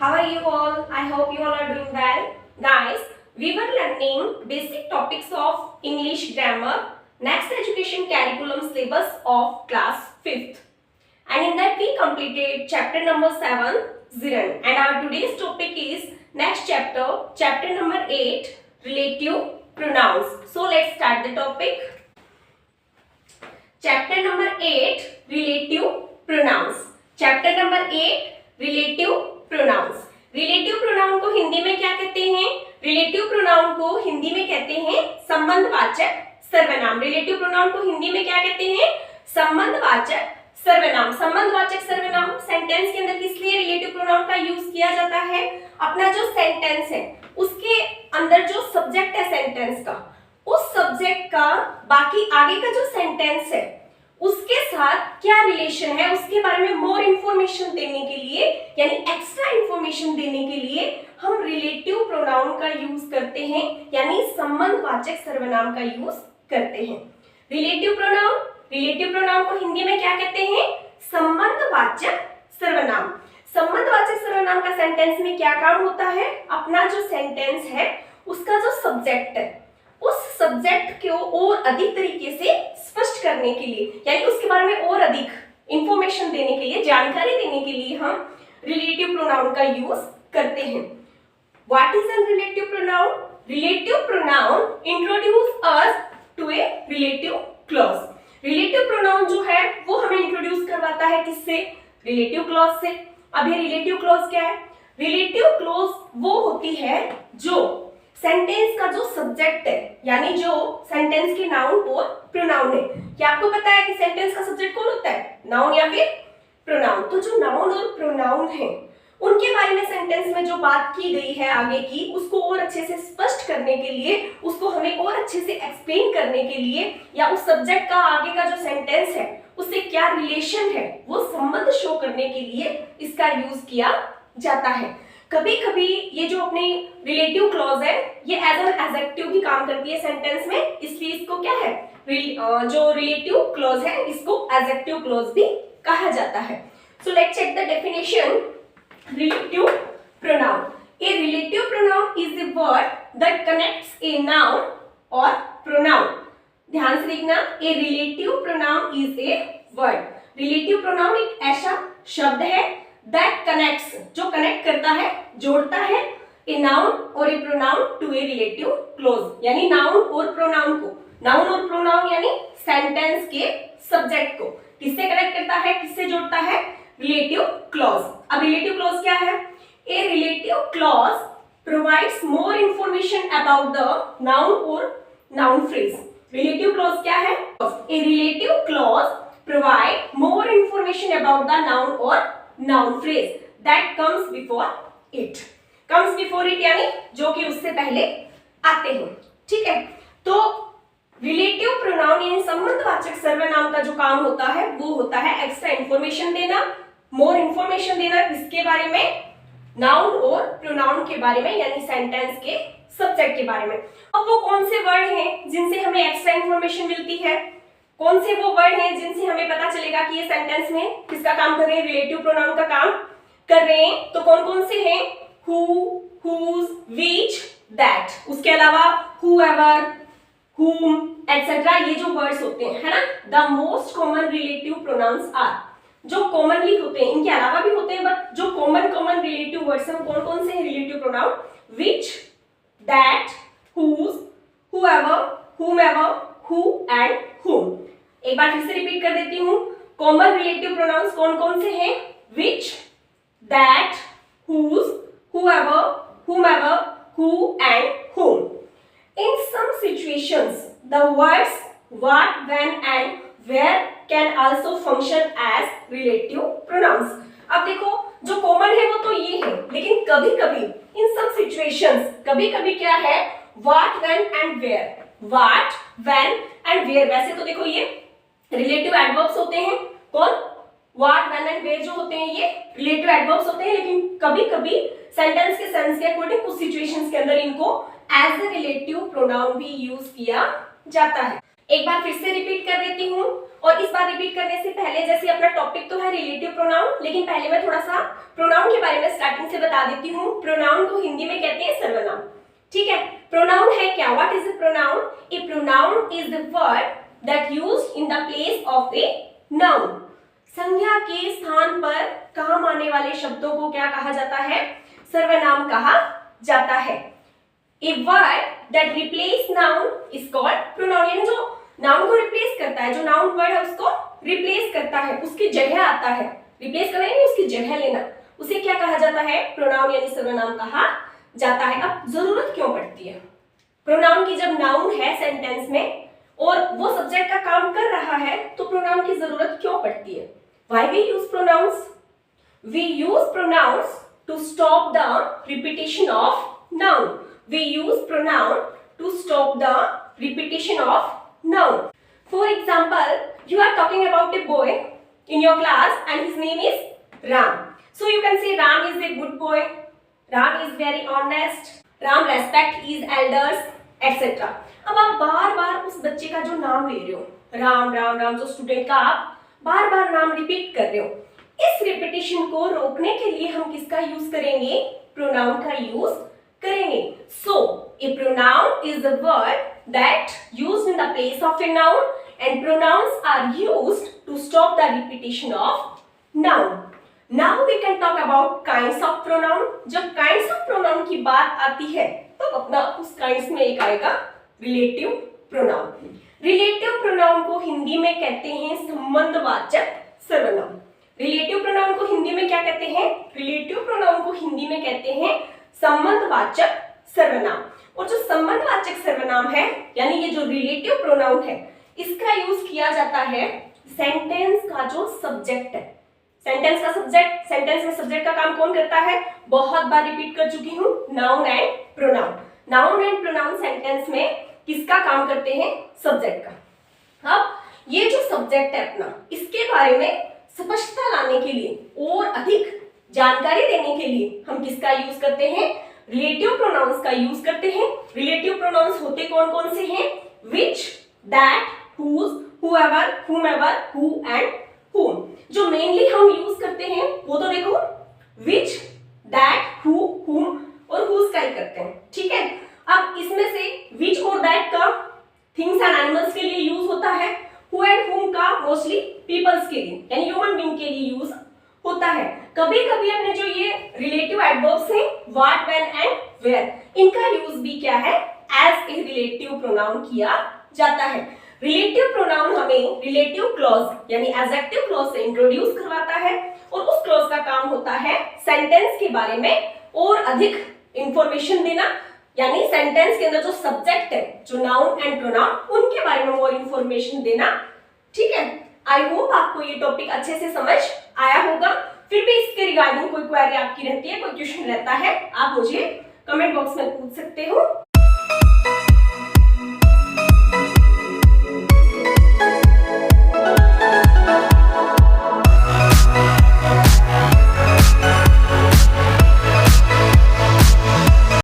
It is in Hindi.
How are you all? I hope you all are doing well. Guys, we were learning basic topics of English grammar, next education curriculum syllabus of class 5th. And in that we completed chapter number 7, Ziran. And our today's topic is next chapter number 8, relative pronouns. So let's start the topic. Chapter number 8, relative pronouns. Chapter number 8, relative pronouns. Relative pronoun को हिंदी में क्या कहते हैं? रिलेटिव प्रोनाउन को हिंदी में कहते हैं संबंधवाचक सर्वनाम। रिलेटिव प्रोनाउन को हिंदी में क्या कहते हैं? संबंधवाचक सर्वनाम। संबंधवाचक सर्वनाम सेंटेंस के अंदर किस लिए रिलेटिव प्रोनाउन का यूज किया जाता है? अपना जो सेंटेंस है उसके अंदर जो सब्जेक्ट है सेंटेंस का, उस सब्जेक्ट का बाकी आगे का जो सेंटेंस है उसके साथ क्या रिलेशन है उसके बारे में मोर इंफॉर्मेशन देने के लिए, यानी एक्स्ट्रा इंफॉर्मेशन देने के लिए हम रिलेटिव प्रोनाउन का यूज करते हैं, यानी संबंधवाचक सर्वनाम का यूज करते हैं। रिलेटिव प्रोनाउन को हिंदी में क्या कहते हैं? संबंधवाचक सर्वनाम। संबंधवाचक सर्वनाम का सेंटेंस में क्या काम होता है? अपना जो सेंटेंस है उसका जो सब्जेक्ट है उस सब्जेक्ट को और अधिक तरीके से स्पष्ट करने के लिए, यानी उसके बारे में और अधिक इंफॉर्मेशन देने के लिए, जानकारी देने के लिए हम रिलेटिव प्रोनाउन का यूज करते हैं। What is an relative pronoun? Relative pronoun introduce us to a relative clause. Relative pronoun जो है वो हमें इंट्रोड्यूस करवाता है किससे? रिलेटिव क्लॉज से। अब ये रिलेटिव क्लॉज क्या है? रिलेटिव क्लॉज वो होती है जो सेंटेंस का जो सब्जेक्ट है, यानी जो सेंटेंस के नाउन और प्रोनाउन है। क्या आपको पता है कि सेंटेंस का सब्जेक्ट कौन होता है? नाउन या फिर प्रोनाउन। तो जो नाउन और प्रोनाउन है उनके बारे में सेंटेंस में जो बात की गई है आगे की, उसको और अच्छे से स्पष्ट करने के लिए, उसको हमें और अच्छे से एक्सप्लेन करने के लिए, या उस सब्जेक्ट का आगे का जो सेंटेंस है उससे क्या रिलेशन है वो संबंध शो करने के लिए इसका यूज किया जाता है। कभी कभी ये जो अपनी रिलेटिव क्लॉज है ये एज एन एडजेक्टिव भी काम करती है सेंटेंस में, इसलिए इसको क्या है, जो रिलेटिव क्लॉज है इसको एडजेक्टिव क्लॉज भी कहा जाता है। So let's check the definition. Relative pronoun, a relative pronoun is the word that connects a noun और प्रोनाउन। ध्यान से देखना, a relative pronoun is a word. Relative pronoun एक ऐसा शब्द है that connects, जो कनेक्ट करता है, जोड़ता है a noun और a pronoun to a relative clause, यानी नाउन और प्रोनाउन को, नाउन और प्रोनाउन यानी सेंटेंस के सब्जेक्ट को किससे कनेक्ट करता है, किससे जोड़ता है? Relative clause. अब रिलेटिव क्लॉज क्या है? A relative clause provides more information about the noun or noun phrase. Relative clause क्या है? A relative clause provide more information about the noun or noun phrase that comes before it. comes before it यानी जो कि उससे पहले आते हैं। ठीक है, तो रिलेटिव प्रोनाउन यानी संबंधवाचक सर्वनाम का जो काम होता है वो होता है एक्स्ट्रा इंफॉर्मेशन देना, मोर इंफॉर्मेशन देना किसके बारे में? नाउन और प्रोनाउन के बारे में, यानी सेंटेंस के सब्जेक्ट के बारे में। अब वो कौन से वर्ड हैं जिनसे हमें एक्स्ट्रा इंफॉर्मेशन मिलती है? कौन से वो वर्ड हैं जिनसे हमें पता चलेगा कि ये सेंटेंस में किसका काम कर रहे हैं? रिलेटिव प्रोनाउन का काम कर रहे हैं। तो कौन कौन से हैं? Who, whose, which, that. उसके अलावा हूएवर, whom, etc. ये जो वर्ड्स होते हैं, है ना, the most common relative pronouns are, जो कॉमनली होते हैं, इनके अलावा भी होते हैं बट जो कॉमन रिलेटिव वर्ड्स हैं कौन कौन से हैं relative pronoun? Which, that, whose, whoever, whomever, who and whom। एक बार फिर से रिपीट कर देती हूँ, कॉमन रिलेटिव प्रोनाउंस कौन कौन से हैं? which, that, whose, whoever, whomever, who and whom. In some situations, the words what, when and where can also function as relative pronouns. अब देखो जो कॉमन है वो तो ये है, लेकिन कभी कभी in some situations, कभी कभी क्या है? what, when and where. what, when and where, वैसे तो देखो ये रिलेटिव एडवर्ब्स होते हैं। कौन? व्हाट, व्हेन एंड वेयर जो होते हैं ये रिलेटिव एडवर्ब्स होते हैं, लेकिन कभी कभी सेंटेंस के सेंस के अकॉर्डिंग कुछ सिचुएशंस के अंदर इनको एज ए रिलेटिव प्रोनाउन भी यूज किया जाता है। एक बार फिर से रिपीट कर देती हूँ, और इस बार रिपीट करने से पहले जैसे अपना टॉपिक तो है रिलेटिव प्रोनाउन, लेकिन पहले मैं थोड़ा सा प्रोनाउन के बारे में स्टार्टिंग से बता देती हूँ। प्रोनाउन को हिंदी में कहते हैं सर्वनाम। ठीक है, प्रोनाउन है क्या? What is a pronoun? A pronoun is the word that used in the place of a noun. संज्ञा के स्थान पर काम आने वाले शब्दों को क्या कहा जाता है? सर्वनाम कहा जाता है। A word that replace noun is called pronoun। यानी जो नाउन को रिप्लेस करता है, जो नाउन वर्ड है उसको रिप्लेस करता है, उसकी जगह आता है। रिप्लेस करना यानी उसकी जगह लेना, उसे क्या कहा जाता है? प्रोनाउन यानी सर्वनाम कहा जाता है। अब जरूरत क्यों पड़ती है प्रोनाउन की? जब नाउन है सेंटेंस में और वो सब्जेक्ट का काम कर रहा है तो प्रोनाउन की जरूरत क्यों पड़ती है? Why we use pronouns? We use pronouns to stop the repetition of noun। We use pronoun to stop the repetition of noun। For example, you are talking about a boy in your class and his name is Ram। So you can say Ram is a good boy, Ram is very honest, Ram respect his elders, etc। अब आप बार बार उस बच्चे का जो नाम ले रहे हो, राम राम राम, जो स्टूडेंट का आप बार बार नाम रिपीट कर रहे हो, इस रिपीटिशन को रोकने के लिए हम किसका यूज करेंगे? प्रोनाउन का यूज करेंगे। So a pronoun is a word that used in the place of a noun and pronouns are used to stop the repetition of noun। Now we can talk about kinds of pronoun। जब kinds of pronoun की बात आती है तो अपना उस kinds में एक आएगा relative pronoun। relative pronoun को हिंदी में कहते हैं संबंधवाचक सर्वनाम। relative pronoun को हिंदी में क्या कहते हैं? relative pronoun को हिंदी में कहते हैं संबंधवाचक सर्वनाम। और जो संबंधवाचक सर्वनाम है यानी ये जो रिलेटिव प्रोनाउन है, इसका यूज किया जाता है सेंटेंस का जो सब्जेक्ट है। सेंटेंस का सब्जेक्ट, सेंटेंस में सब्जेक्ट का काम कौन करता है? बहुत बार रिपीट कर चुकी हूँ, noun and pronoun. Noun and pronoun sentence में किसका काम करते हैं? सब्जेक्ट का। अब ये जो सब्जेक्ट है अपना, इसके बारे में स्पष्टता लाने के लिए और अधिक जानकारी देने के लिए हम किसका यूज करते हैं? रिलेटिव प्रोनाउंस का यूज करते हैं। रिलेटिव प्रोनाउंस होते कौन कौन से हैं? which, that, whose, whoever, whomever, who and whom। जो मेनली हम यूज करते हैं वो तो देखो which, that, who, whom और whose का ही करते हैं। ठीक है, अब इसमें से which और that का थिंग्स एंड एनिमल्स के लिए यूज होता है, who and whom का मोस्टली पीपल्स के लिए यानी ह्यूमन बीइंग के लिए यूज होता है। कभी कभी हमने जो ये रिलेटिव एडवर्ब्स हैं व्हाट, व्हेन एंड वेयर, इनका यूज भी क्या है? एज ए रिलेटिव प्रोनाउन किया जाता है। रिलेटिव प्रोनाउन हमें रिलेटिव क्लॉज यानी एडजेक्टिव क्लॉज से इंट्रोड्यूस करवाता है और उस क्लॉज का काम होता है सेंटेंस के बारे में और अधिक इंफॉर्मेशन देना, यानी सेंटेंस के अंदर जो सब्जेक्ट है, जो नाउन एंड प्रोनाउन, उनके बारे में और इंफॉर्मेशन देना। ठीक है, आई होप आपको ये टॉपिक अच्छे से समझ आया होगा। फिर भी इसके रिगार्डिंग कोई क्वेरी आपकी रहती है, कोई क्वेश्चन रहता है, आप मुझे कमेंट बॉक्स में पूछ सकते हो।